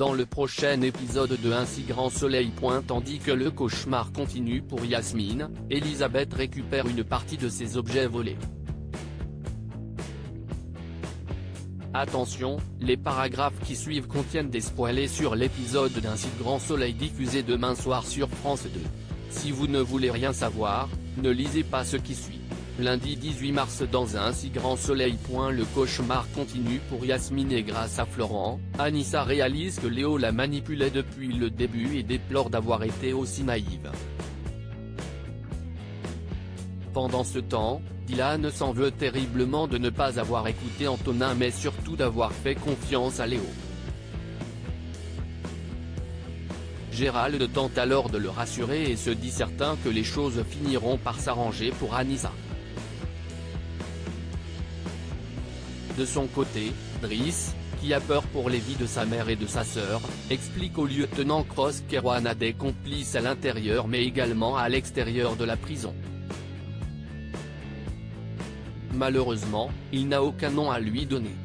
dans le prochain épisode de Un si grand soleil. Tandis que le cauchemar continue pour Yasmine, Elisabeth récupère une partie de ses objets volés. Attention, les paragraphes qui suivent contiennent des spoilers sur l'épisode d'Un si grand soleil diffusé demain soir sur France 2. Si vous ne voulez rien savoir, ne lisez pas ce qui suit. Lundi 18 mars dans Un si grand soleil. Le cauchemar continue pour Yasmine et grâce à Florent, Anissa réalise que Léo la manipulait depuis le début et déplore d'avoir été aussi naïve. Pendant ce temps, Dylan s'en veut terriblement de ne pas avoir écouté Antonin mais surtout d'avoir fait confiance à Léo. Gérald tente alors de le rassurer et se dit certain que les choses finiront par s'arranger pour Anissa. De son côté, Driss, qui a peur pour les vies de sa mère et de sa sœur, explique au lieutenant Cross qu'Erwan a des complices à l'intérieur mais également à l'extérieur de la prison. Malheureusement, il n'a aucun nom à lui donner.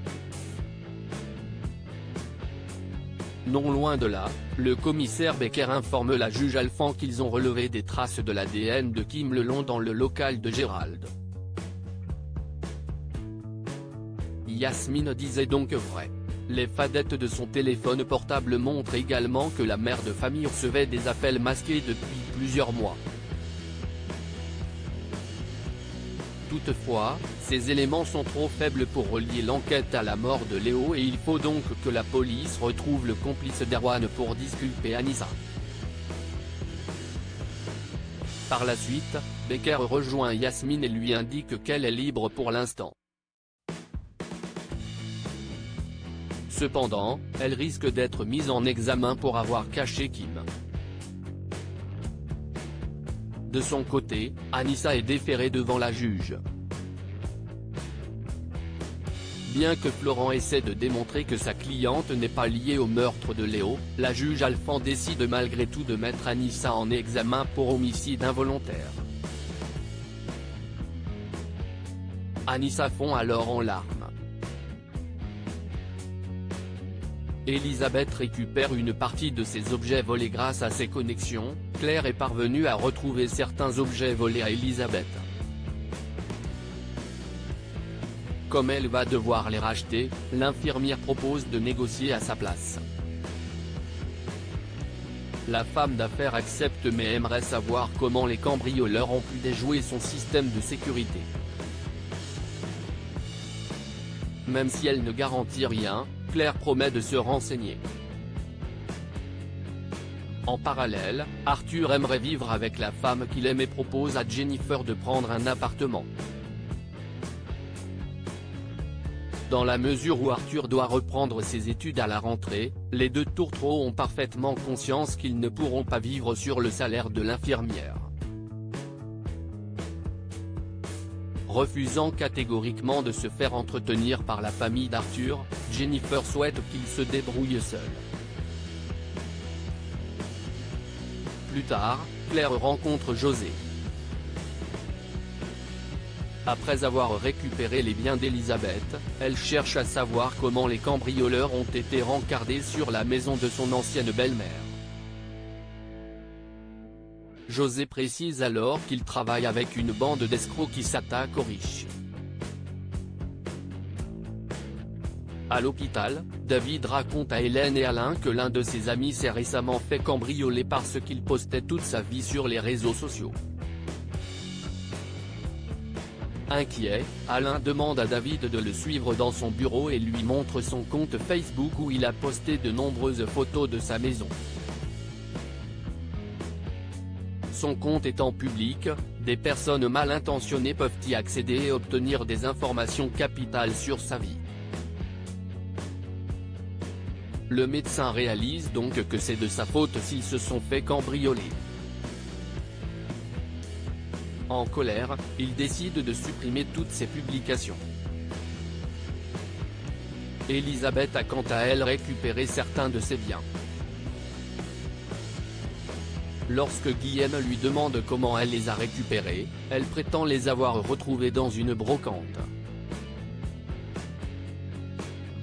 Non loin de là, le commissaire Becker informe la juge Alphand qu'ils ont relevé des traces de l'ADN de Kim le long dans le local de Gérald. Yasmine disait donc vrai. Les fadettes de son téléphone portable montrent également que la mère de famille recevait des appels masqués depuis plusieurs mois. Toutefois, ces éléments sont trop faibles pour relier l'enquête à la mort de Léo et il faut donc que la police retrouve le complice d'Erwan pour disculper Anissa. Par la suite, Becker rejoint Yasmine et lui indique qu'elle est libre pour l'instant. Cependant, elle risque d'être mise en examen pour avoir caché Kim. De son côté, Anissa est déférée devant la juge. Bien que Florent essaie de démontrer que sa cliente n'est pas liée au meurtre de Léo, la juge Alphand décide malgré tout de mettre Anissa en examen pour homicide involontaire. Anissa fond alors en larmes. Elisabeth récupère une partie de ses objets volés grâce à ses connexions. Claire est parvenue à retrouver certains objets volés à Elisabeth. Comme elle va devoir les racheter, l'infirmière propose de négocier à sa place. La femme d'affaires accepte mais aimerait savoir comment les cambrioleurs ont pu déjouer son système de sécurité. Même si elle ne garantit rien, Claire promet de se renseigner. En parallèle, Arthur aimerait vivre avec la femme qu'il aime et propose à Jennifer de prendre un appartement. Dans la mesure où Arthur doit reprendre ses études à la rentrée, les deux tourtereaux ont parfaitement conscience qu'ils ne pourront pas vivre sur le salaire de l'infirmière. Refusant catégoriquement de se faire entretenir par la famille d'Arthur, Jennifer souhaite qu'il se débrouille seul. Plus tard, Claire rencontre José. Après avoir récupéré les biens d'Elisabeth, elle cherche à savoir comment les cambrioleurs ont été rencardés sur la maison de son ancienne belle-mère. José précise alors qu'il travaille avec une bande d'escrocs qui s'attaque aux riches. À l'hôpital, David raconte à Hélène et Alain que l'un de ses amis s'est récemment fait cambrioler parce qu'il postait toute sa vie sur les réseaux sociaux. Inquiet, Alain demande à David de le suivre dans son bureau et lui montre son compte Facebook où il a posté de nombreuses photos de sa maison. Son compte étant public, des personnes mal intentionnées peuvent y accéder et obtenir des informations capitales sur sa vie. Le médecin réalise donc que c'est de sa faute s'ils se sont fait cambrioler. En colère, il décide de supprimer toutes ces publications. Elisabeth a quant à elle récupéré certains de ses biens. Lorsque Guillaume lui demande comment elle les a récupérés, elle prétend les avoir retrouvés dans une brocante.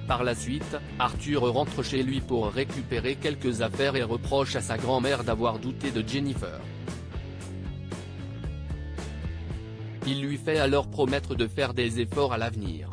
Par la suite, Arthur rentre chez lui pour récupérer quelques affaires et reproche à sa grand-mère d'avoir douté de Jennifer. Il lui fait alors promettre de faire des efforts à l'avenir.